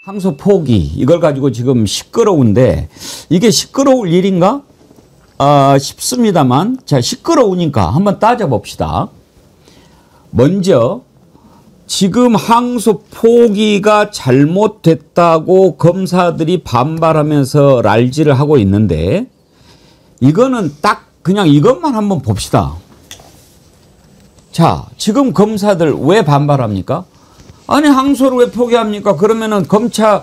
항소 포기 이걸 가지고 지금 시끄러운데 이게 시끄러울 일인가 싶습니다만, 자, 시끄러우니까 한번 따져봅시다. 먼저 지금 항소 포기가 잘못됐다고 검사들이 반발하면서 랄지를 하고 있는데, 이거는 딱 그냥 이것만 한번 봅시다. 자, 지금 검사들 왜 반발합니까? 아니, 항소를 왜 포기합니까? 그러면은 검사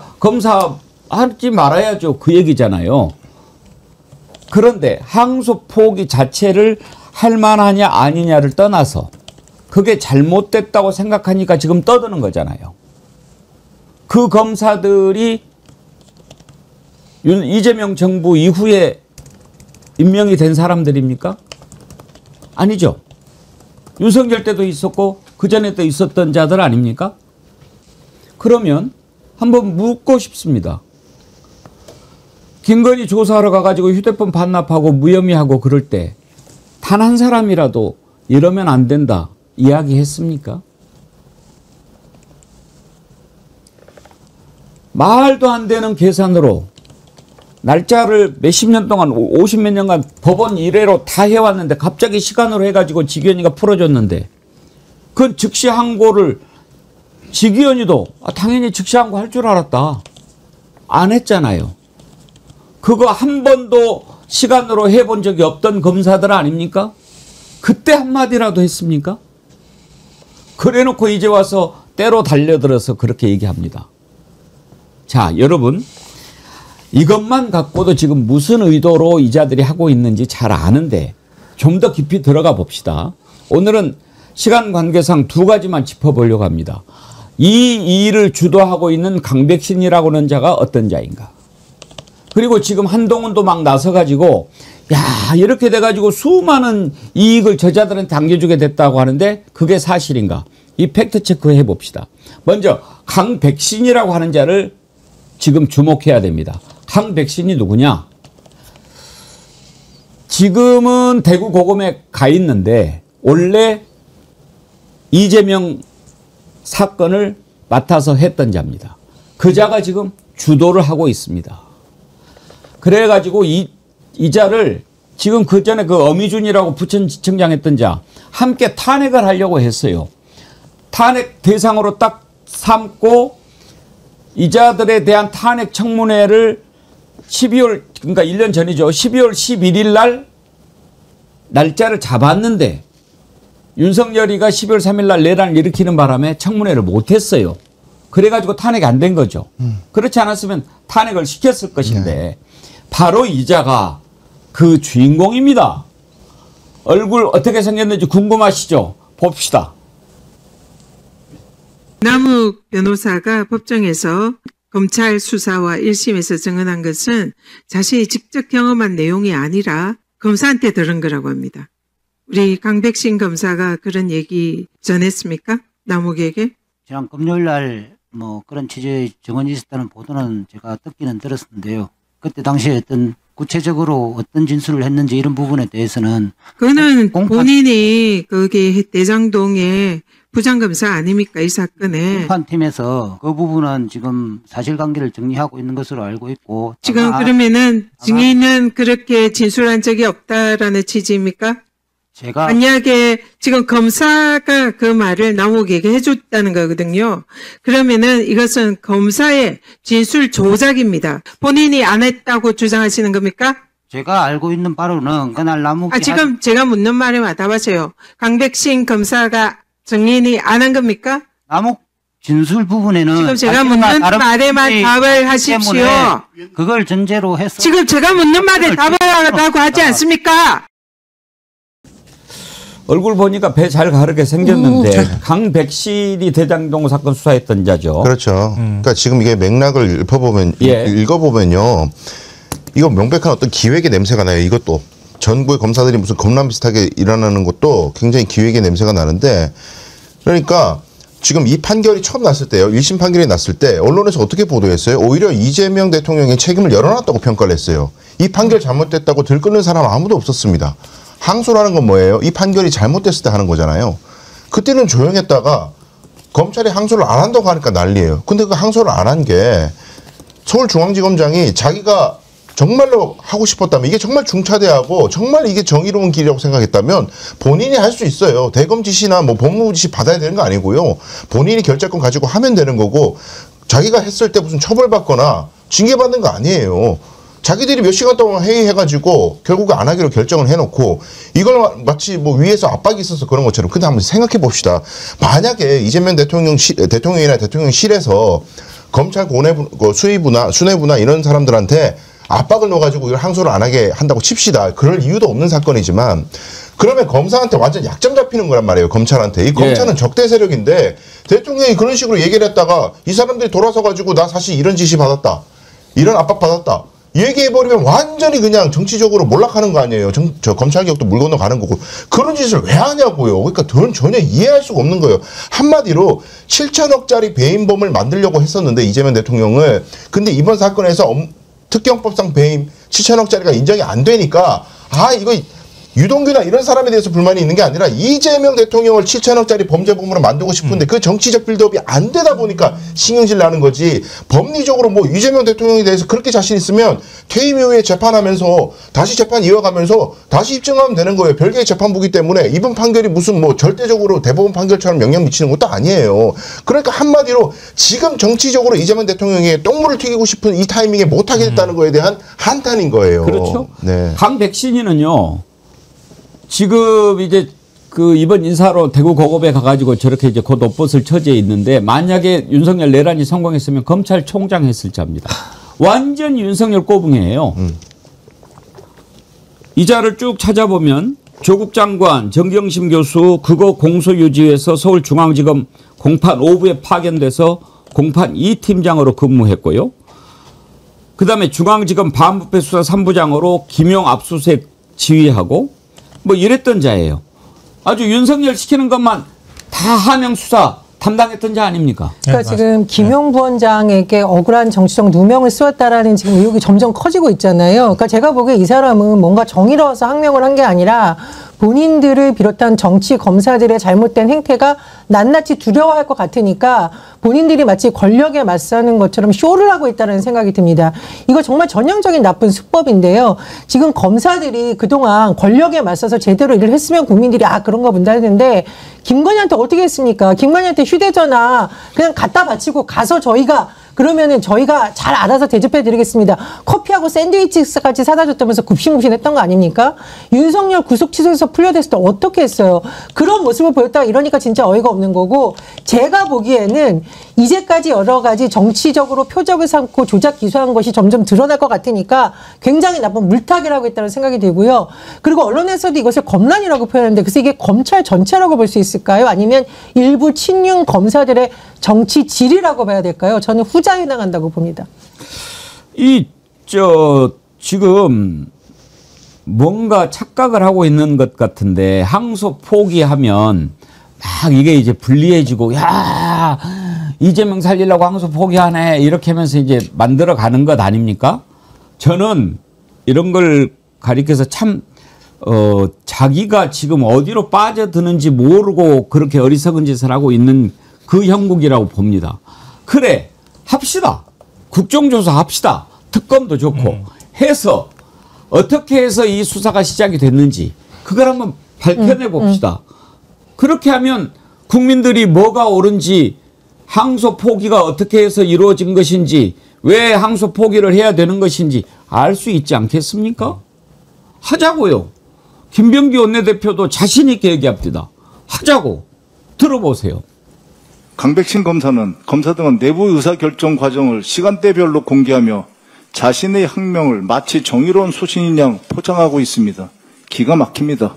하지 말아야죠. 그 얘기잖아요. 그런데 항소 포기 자체를 할 만하냐 아니냐를 떠나서 그게 잘못됐다고 생각하니까 지금 떠드는 거잖아요. 그 검사들이 이재명 정부 이후에 임명이 된 사람들입니까? 아니죠. 윤석열 때도 있었고 그전에 또 있었던 자들 아닙니까? 그러면 한번 묻고 싶습니다. 김건희 조사하러 가가지고 휴대폰 반납하고 무혐의하고 그럴 때 단 한 사람이라도 이러면 안 된다 이야기했습니까? 말도 안 되는 계산으로 날짜를 몇십 년 동안 50몇 년간 법원 이래로 다 해왔는데 갑자기 시간으로 해가지고 지기현이가 풀어줬는데, 그건 즉시 항고를 지기현이도 당연히 즉시 항고 할 줄 알았다 안 했잖아요. 그거 한 번도 시간으로 해본 적이 없던 검사들 아닙니까? 그때 한마디라도 했습니까? 그래놓고 이제 와서 때로 달려들어서 그렇게 얘기합니다. 자, 여러분, 이것만 갖고도 지금 무슨 의도로 이자들이 하고 있는지 잘 아는데 좀 더 깊이 들어가 봅시다. 오늘은 시간 관계상 두 가지만 짚어보려고 합니다. 이 일을 주도하고 있는 강백신이라고 하는 자가 어떤 자인가. 그리고 지금 한동훈도 막 나서가지고 야, 이렇게 돼가지고 수많은 이익을 저자들한테 안겨주게 됐다고 하는데 그게 사실인가. 이 팩트 체크 해봅시다. 먼저 강백신이라고 하는 자를 지금 주목해야 됩니다. 강백신이 누구냐? 지금은 대구 고검에 가 있는데 원래 이재명 사건을 맡아서 했던 자입니다. 그 자가 지금 주도를 하고 있습니다. 그래가지고 이 자를 지금 그 전에 그 어미준이라고 부천지청장 했던 자 함께 탄핵을 하려고 했어요. 탄핵 대상으로 딱 삼고 이 자들에 대한 탄핵 청문회를 12월, 그러니까 1년 전이죠. 12월 11일 날 날짜를 잡았는데 윤석열이가 12월 3일 날 내란을 일으키는 바람에 청문회를 못했어요. 그래가지고 탄핵이 안 된 거죠. 그렇지 않았으면 탄핵을 시켰을 것인데 네. 바로 이 자가 그 주인공입니다. 얼굴 어떻게 생겼는지 궁금하시죠? 봅시다. 남욱 변호사가 법정에서 검찰 수사와 1심에서 증언한 것은 자신이 직접 경험한 내용이 아니라 검사한테 들은 거라고 합니다. 우리 강백신 검사가 그런 얘기 전했습니까? 남욱에게? 지난 금요일 날 뭐 그런 취지의 증언이 있었다는 보도는 제가 듣기는 들었는데요. 그때 당시에 어떤 구체적으로 어떤 진술을 했는지 이런 부분에 대해서는 그거는 본인이 거기 대장동의 부장검사 아닙니까? 이 사건에. 공판팀에서 그 부분은 지금 사실관계를 정리하고 있는 것으로 알고 있고 지금 그러면은 증인은 그렇게 진술한 적이 없다라는 취지입니까? 제가 만약에 지금 검사가 그 말을 남욱에게 해줬다는 거거든요. 그러면은 이것은 검사의 진술 조작입니다. 본인이 안 했다고 주장하시는 겁니까? 제가 알고 있는 바로는 그날 남욱이 지금 제가 묻는 말에 맞아보세요. 강백신 검사가 증인이 안 한 겁니까? 남욱 진술 부분에는 지금 제가 묻는 말에만 답을 하십시오. 그걸 전제로 해서 지금 제가 묻는 말에 답을 하라고 하지 않습니까? 얼굴 보니까 배 잘 가르게 생겼는데 강백신이 대장동 사건 수사했던 자죠. 그렇죠. 그러니까 지금 이게 맥락을 읽어보면요. 이거 명백한 어떤 기획의 냄새가 나요. 이것도. 전국의 검사들이 무슨 검란 비슷하게 일어나는 것도 굉장히 기획의 냄새가 나는데, 그러니까 지금 이 판결이 처음 났을 때요. 1심 판결이 났을 때 언론에서 어떻게 보도했어요? 오히려 이재명 대통령의 책임을 열어놨다고 평가를 했어요. 이 판결 잘못됐다고 들끓는 사람 아무도 없었습니다. 항소라는 건 뭐예요? 이 판결이 잘못됐을 때 하는 거잖아요. 그때는 조용했다가 검찰이 항소를 안 한다고 하니까 난리예요. 근데 그 항소를 안 한 게 서울중앙지검장이 자기가 정말로 하고 싶었다면, 이게 정말 중차대하고 정말 이게 정의로운 길이라고 생각했다면 본인이 할 수 있어요. 대검 지시나 뭐 법무부 지시 받아야 되는 거 아니고요. 본인이 결재권 가지고 하면 되는 거고, 자기가 했을 때 무슨 처벌받거나 징계받는 거 아니에요. 자기들이 몇 시간 동안 회의해가지고 결국에 안 하기로 결정을 해놓고, 이걸 마치 뭐 위에서 압박이 있어서 그런 것처럼. 근데 한번 생각해 봅시다. 만약에 이재명 대통령이나 대통령실에서 검찰 수뇌부나 이런 사람들한테 압박을 넣어가지고 이걸 항소를 안 하게 한다고 칩시다. 그럴 이유도 없는 사건이지만, 그러면 검사한테 완전 약점 잡히는 거란 말이에요. 검찰한테. 이 검찰은 적대 세력인데 대통령이 그런 식으로 얘기를 했다가 이 사람들이 돌아서가지고 나 사실 이런 지시 받았다, 이런 압박 받았다 얘기해버리면 완전히 그냥 정치적으로 몰락하는 거 아니에요. 저 검찰개혁도 물 건너가는 거고. 그런 짓을 왜 하냐고요. 그러니까 전혀 이해할 수가 없는 거예요. 한마디로 7천억짜리 배임범을 만들려고 했었는데, 이재명 대통령을. 근데 이번 사건에서 특경법상 배임 7천억짜리가 인정이 안 되니까, 이거 유동규나 이런 사람에 대해서 불만이 있는 게 아니라 이재명 대통령을 7천억짜리 범죄범으로 만들고 싶은데 그 정치적 빌드업이 안 되다 보니까 신경질 나는 거지. 법리적으로 뭐 이재명 대통령에 대해서 그렇게 자신 있으면 퇴임 이후에 재판하면서 다시 재판 이어가면서 다시 입증하면 되는 거예요. 별개의 재판부기 때문에 이번 판결이 무슨 뭐 절대적으로 대법원 판결처럼 영향 미치는 것도 아니에요. 그러니까 한마디로 지금 정치적으로 이재명 대통령이 똥물을 튀기고 싶은 이 타이밍에 못하게 됐다는 거에 대한 한탄인 거예요. 그렇죠. 네. 강백신이는요, 지금 이제 그 이번 인사로 대구 고급에 가가지고 저렇게 이제 곧 옷벗을 처지에 있는데, 만약에 윤석열 내란이 성공했으면 검찰총장 했을 자입니다. 완전 윤석열 꼬붕이에요. 이 자를 쭉 찾아보면 조국 장관, 정경심 교수 그거 공소유지에서 서울중앙지검 공판 5부에 파견돼서 공판 2팀장으로 근무했고요. 그다음에 중앙지검 반부패 수사 3부장으로 김용 압수수색 지휘하고 뭐 이랬던 자예요. 아주 윤석열 시키는 것만 다 하명 수사 담당했던 자 아닙니까? 그러니까 지금 김용 부원장에게 억울한 정치적 누명을 씌웠다라는 지금 의혹이 점점 커지고 있잖아요. 그러니까 제가 보기에 이 사람은 뭔가 정의로워서 항명을 한 게 아니라 본인들을 비롯한 정치 검사들의 잘못된 행태가 낱낱이 두려워할 것 같으니까 본인들이 마치 권력에 맞서는 것처럼 쇼를 하고 있다는 생각이 듭니다. 이거 정말 전형적인 나쁜 수법인데요. 지금 검사들이 그동안 권력에 맞서서 제대로 일을 했으면 국민들이 그런 거 본다 했는데, 김건희한테 어떻게 했습니까? 김건희한테 휴대전화 그냥 갖다 바치고 가서 그러면은 저희가 잘 알아서 대접해 드리겠습니다. 커피하고 샌드위치까지 사다 줬다면서 굽신굽신했던 거 아닙니까? 윤석열 구속 취소해서 풀려됐을 때 어떻게 했어요? 그런 모습을 보였다가 이러니까 진짜 어이가 없는 거고, 제가 보기에는 이제까지 여러 가지 정치적으로 표적을 삼고 조작 기소한 것이 점점 드러날 것 같으니까 굉장히 나쁜 물타기라고 했다는 생각이 들고요. 그리고 언론에서도 이것을 검란이라고 표현하는데, 글쎄 이게 검찰 전체라고 볼 수 있을까요? 아니면 일부 친윤 검사들의 정치 질이라고 봐야 될까요? 저는 후자에 해당한다고 봅니다. 지금 뭔가 착각을 하고 있는 것 같은데, 항소 포기하면 막 이게 이제 불리해지고, 야, 이재명 살리려고 항소 포기하네, 이렇게 하면서 이제 만들어 가는 것 아닙니까? 저는 이런 걸 가리켜서 참, 자기가 지금 어디로 빠져드는지 모르고 그렇게 어리석은 짓을 하고 있는 그 형국이라고 봅니다. 그래, 합시다. 국정조사 합시다. 특검도 좋고 해서 어떻게 해서 이 수사가 시작이 됐는지 그걸 한번 밝혀내 봅시다. 그렇게 하면 국민들이 뭐가 옳은지, 항소 포기가 어떻게 해서 이루어진 것인지, 왜 항소 포기를 해야 되는 것인지 알 수 있지 않겠습니까? 하자고요. 김병기 원내대표도 자신 있게 얘기합니다. 하자고. 들어보세요. 강백신 검사는 검사 등은 내부 의사결정 과정을 시간대별로 공개하며 자신의 항명을 마치 정의로운 소신인 양 포장하고 있습니다. 기가 막힙니다.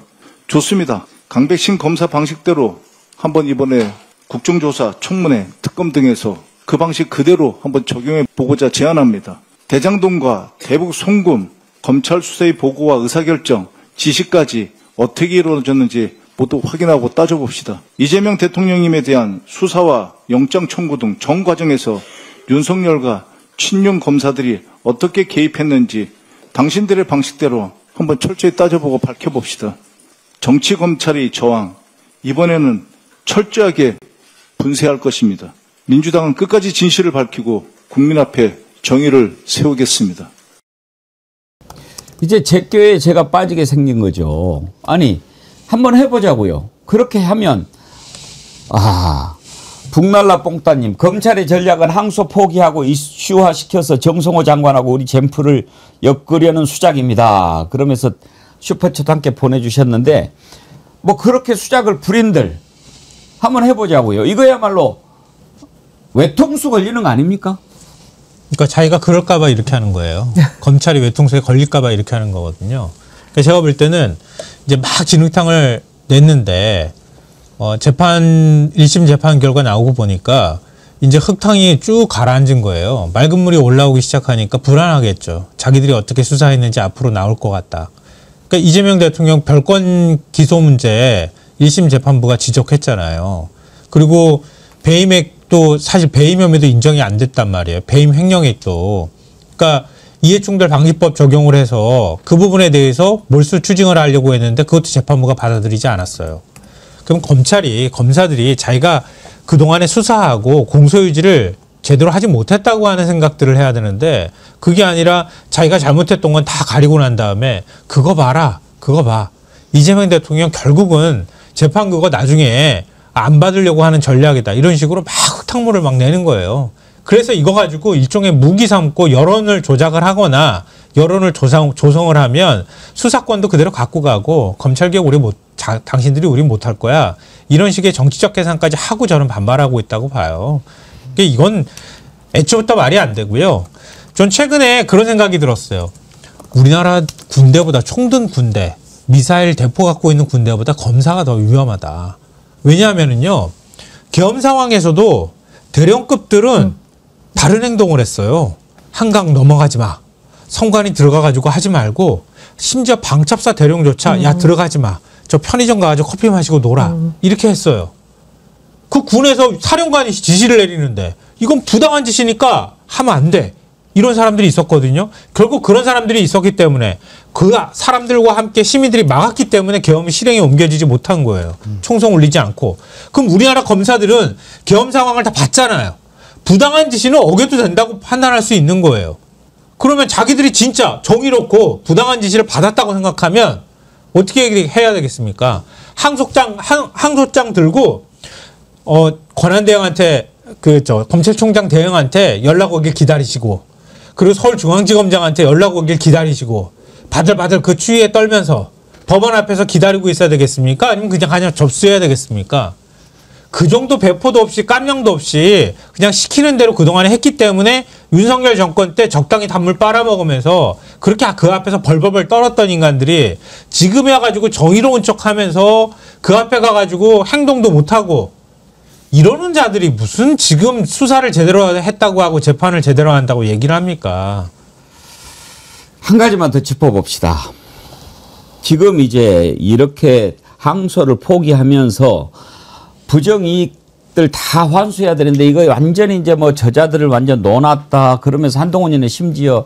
좋습니다. 강백신 검사 방식대로 한번 이번에 국정조사, 청문회, 특검 등에서 그 방식 그대로 한번 적용해 보고자 제안합니다. 대장동과 대북 송금, 검찰 수사의 보고와 의사결정, 지시까지 어떻게 이루어졌는지 모두 확인하고 따져봅시다. 이재명 대통령님에 대한 수사와 영장 청구 등 전 과정에서 윤석열과 친윤 검사들이 어떻게 개입했는지 당신들의 방식대로 한번 철저히 따져보고 밝혀봅시다. 정치검찰의 저항, 이번에는 철저하게 분쇄할 것입니다. 민주당은 끝까지 진실을 밝히고 국민 앞에 정의를 세우겠습니다. 이제 제껴에 제가 빠지게 생긴 거죠. 아니, 한번 해보자고요. 그렇게 하면, 북날라 뽕따님, 검찰의 전략은 항소 포기하고 이슈화시켜서 정성호 장관하고 우리 젠프를 엮으려는 수작입니다. 그러면서 슈퍼챗 함께 보내주셨는데, 뭐 그렇게 수작을 부린들 한번 해보자고요. 이거야말로 외통수 걸리는 거 아닙니까? 그러니까 자기가 그럴까봐 이렇게 하는 거예요. 검찰이 외통수에 걸릴까봐 이렇게 하는 거거든요. 그러니까 제가 볼 때는 이제 막 진흙탕을 냈는데 1심 재판 결과 나오고 보니까 이제 흙탕이 쭉 가라앉은 거예요. 맑은 물이 올라오기 시작하니까 불안하겠죠. 자기들이 어떻게 수사했는지 앞으로 나올 것 같다. 그러니까 이재명 대통령 별건 기소 문제 1심 재판부가 지적했잖아요. 그리고 배임액도 사실 배임 혐의도 인정이 안 됐단 말이에요. 배임 횡령액도. 그러니까 이해충돌 방지법 적용을 해서 그 부분에 대해서 몰수 추징을 하려고 했는데 그것도 재판부가 받아들이지 않았어요. 그럼 검사들이 자기가 그동안에 수사하고 공소유지를 제대로 하지 못했다고 하는 생각들을 해야 되는데 그게 아니라 자기가 잘못했던 건 다 가리고 난 다음에 그거 봐라. 그거 봐. 이재명 대통령 결국은 재판 그거 나중에 안 받으려고 하는 전략이다. 이런 식으로 막 흙탕물을 막 내는 거예요. 그래서 이거 가지고 일종의 무기 삼고 여론을 조작을 하거나 여론을 조성을 하면 수사권도 그대로 갖고 가고 검찰개혁 당신들이 우리 못할 거야. 이런 식의 정치적 계산까지 하고 저는 반발하고 있다고 봐요. 이건 애초부터 말이 안 되고요. 전 최근에 그런 생각이 들었어요. 우리나라 군대보다 총든 군대, 미사일 대포 갖고 있는 군대보다 검사가 더 위험하다. 왜냐하면은요, 계엄 상황에서도 대령급들은 다른 행동을 했어요. 한강 넘어가지 마. 성관이 들어가가지고 하지 말고, 심지어 방첩사 대령조차 야 들어가지 마. 저 편의점 가가지고 커피 마시고 놀아. 이렇게 했어요. 그 군에서 사령관이 지시를 내리는데 이건 부당한 짓이니까 하면 안 돼. 이런 사람들이 있었거든요. 결국 그런 사람들이 있었기 때문에 그 사람들과 함께 시민들이 막았기 때문에 계엄이 실행에 옮겨지지 못한 거예요. 총성 울리지 않고. 그럼 우리나라 검사들은 계엄 상황을 다 봤잖아요. 부당한 짓이는 어겨도 된다고 판단할 수 있는 거예요. 그러면 자기들이 진짜 정의롭고 부당한 지시를 받았다고 생각하면 어떻게 해야 되겠습니까? 항소장 들고 권한대행한테 검찰총장 대행한테 연락 오길 기다리시고, 그리고 서울중앙지검장한테 연락 오길 기다리시고, 바들바들 그 추위에 떨면서 법원 앞에서 기다리고 있어야 되겠습니까? 아니면 그냥 접수해야 되겠습니까? 그 정도 배포도 없이 깜냥도 없이 그냥 시키는 대로 그동안에 했기 때문에 윤석열 정권 때 적당히 단물 빨아먹으면서 그렇게 그 앞에서 벌벌벌 떨었던 인간들이 지금 해가지고 정의로운 척하면서 그 앞에 가가지고 행동도 못하고 이러는 자들이 무슨 지금 수사를 제대로 했다고 하고 재판을 제대로 한다고 얘기를 합니까? 한 가지만 더 짚어봅시다. 지금 이제 이렇게 항소를 포기하면서 부정이익들 다 환수해야 되는데 이거 완전히 이제 뭐 저자들을 완전 넣어놨다 그러면서 한동훈이는 심지어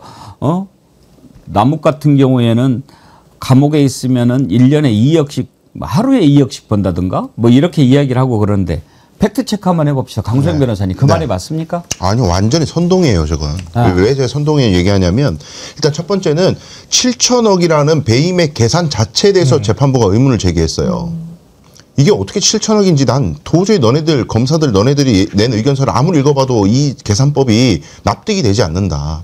남욱 같은 경우에는 감옥에 있으면은 1년에 2억씩 하루에 2억씩 번다든가 뭐 이렇게 이야기를 하고 그러는데 팩트 체크 한번 해봅시다. 강수영 변호사님 그 말이 맞습니까? 아니요, 완전히 선동이에요, 저건. 왜 제가 선동에 얘기하냐면 일단 첫 번째는 7천억이라는 배임액 계산 자체에 대해서 재판부가 의문을 제기했어요. 이게 어떻게 7천억인지 난 도저히 검사들 너네들이 낸 의견서를 아무리 읽어봐도 이 계산법이 납득이 되지 않는다.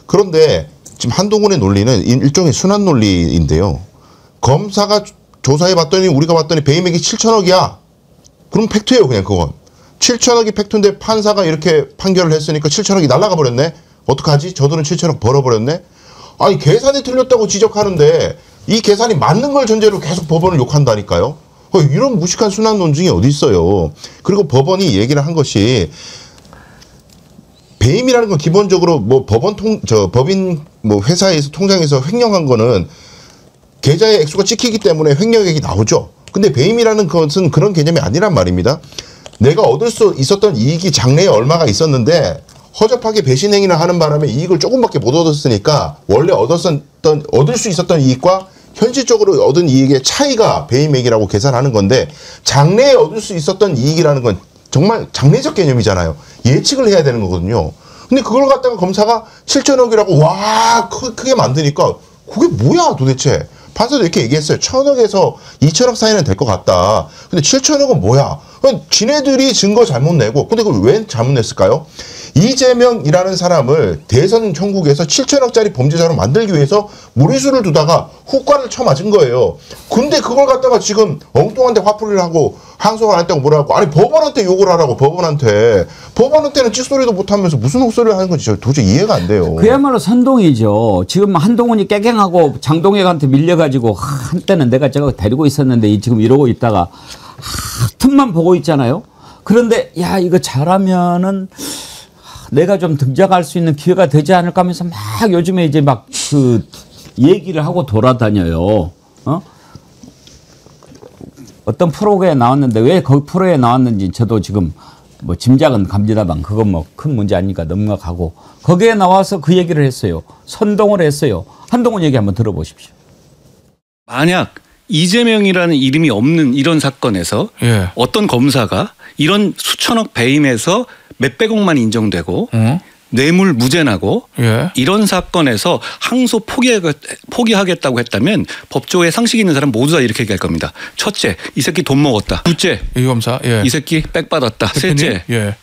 그런데 지금 한동훈의 논리는 일종의 순환 논리인데요. 검사가 조사해봤더니 우리가 봤더니 배임액이 7천억이야. 그럼 팩트예요, 그냥 그건. 7천억이 팩트인데 판사가 이렇게 판결을 했으니까 7천억이 날아가 버렸네? 어떡하지? 저들은 7천억 벌어버렸네? 아니, 계산이 틀렸다고 지적하는데 이 계산이 맞는 걸 전제로 계속 법원을 욕한다니까요? 이런 무식한 순환 논증이 어디 있어요? 그리고 법원이 얘기를 한 것이 배임이라는 건 기본적으로 뭐 법인 뭐 회사에서 통장에서 횡령한 거는 계좌의 액수가 찍히기 때문에 횡령액이 나오죠. 근데 배임이라는 것은 그런 개념이 아니란 말입니다. 내가 얻을 수 있었던 이익이 장래에 얼마가 있었는데 허접하게 배신 행위를 하는 바람에 이익을 조금밖에 못 얻었으니까 원래 얻을 수 있었던 이익과 현실적으로 얻은 이익의 차이가 배임액이라고 계산하는 건데 장래에 얻을 수 있었던 이익이라는 건 정말 장래적 개념이잖아요. 예측을 해야 되는 거거든요. 근데 그걸 갖다가 검사가 7천억이라고 와 크게 만드니까 그게 뭐야 도대체. 판사도 이렇게 얘기했어요. 1,000억에서 2천억 사이는 될 것 같다. 근데 7천억은 뭐야? 지네들이 증거 잘못 내고, 근데 그걸 왜 잘못 냈을까요? 이재명이라는 사람을 대선 형국에서 7천억짜리 범죄자로 만들기 위해서 무리수를 두다가 후과를 쳐맞은 거예요. 근데 그걸 갖다가 지금 엉뚱한 데 화풀이를 하고 항소가 안 했다고 뭐라 하고, 아니 법원한테 욕을 하라고. 법원한테는 찍소리도 못하면서 무슨 헛소리를 하는 건지 도저히 이해가 안 돼요. 그야말로 선동이죠. 지금 한동훈이 깨갱하고 장동혁한테 밀려가지고 한때는 내가 저거 데리고 있었는데 지금 이러고 있다가 틈만 보고 있잖아요. 그런데 야 이거 잘하면은 내가 좀 등장할 수 있는 기회가 되지 않을까 하면서 막 요즘에 이제 막 그 얘기를 하고 돌아다녀요. 어떤 프로그램에 나왔는데 왜 그 프로에 나왔는지 저도 지금 뭐 짐작은 갑니다만 그건 뭐 큰 문제 아니니까 넘어가고 거기에 나와서 그 얘기를 했어요. 선동을 했어요. 한동훈 얘기 한번 들어보십시오. 만약 이재명이라는 이름이 없는 이런 사건에서 예. 어떤 검사가 이런 수천억 배임에서 몇백억만 인정되고 뇌물 무죄나고 예. 이런 사건에서 항소 포기하겠다고 했다면 법조에 상식 있는 사람 모두 다 이렇게 얘기할 겁니다. 첫째, 이 새끼 돈 먹었다. 둘째, 이 검사. 예. 이 새끼 백 받았다. 대표님? 셋째, 예.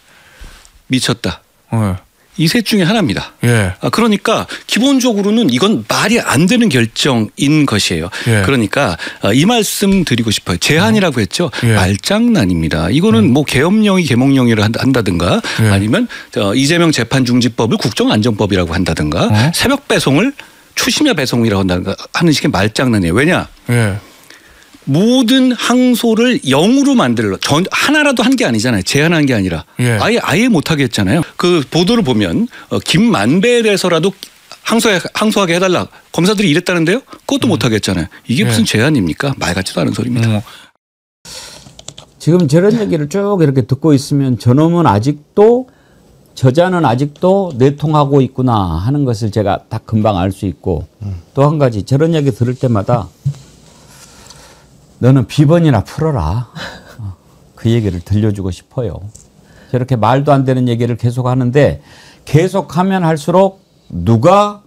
미쳤다. 예. 이 셋 중에 하나입니다. 예. 그러니까 기본적으로는 이건 말이 안 되는 결정인 것이에요. 예. 그러니까 이 말씀 드리고 싶어요. 제한이라고 했죠. 예. 말장난입니다. 이거는 뭐 계엄령이 계몽령이를 한다든가 예. 아니면 이재명 재판중지법을 국정안전법이라고 한다든가 새벽 배송을 추심야 배송이라고 한다든가 하는 식의 말장난이에요. 왜냐? 예. 모든 항소를 0으로 만들러 하나라도 한 게 아니잖아요. 제한한 게 아니라 예. 아예 못하게 했잖아요. 그 보도를 보면 김만배에 대해서라도 항소하게 해달라. 검사들이 이랬다는데요. 그것도 못하게 했잖아요. 이게 무슨 제한입니까? 말 같지도 않은 소리입니다. 지금 저런 얘기를 쭉 이렇게 듣고 있으면 저놈은 아직도 저자는 아직도 내통하고 있구나 하는 것을 제가 딱 금방 알 수 있고 또 한 가지 저런 얘기 들을 때마다 너는 비번이나 풀어라. 그 얘기를 들려주고 싶어요. 저렇게 말도 안 되는 얘기를 계속 하는데 계속하면 할수록 누가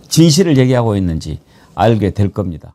진실을 얘기하고 있는지 알게 될 겁니다.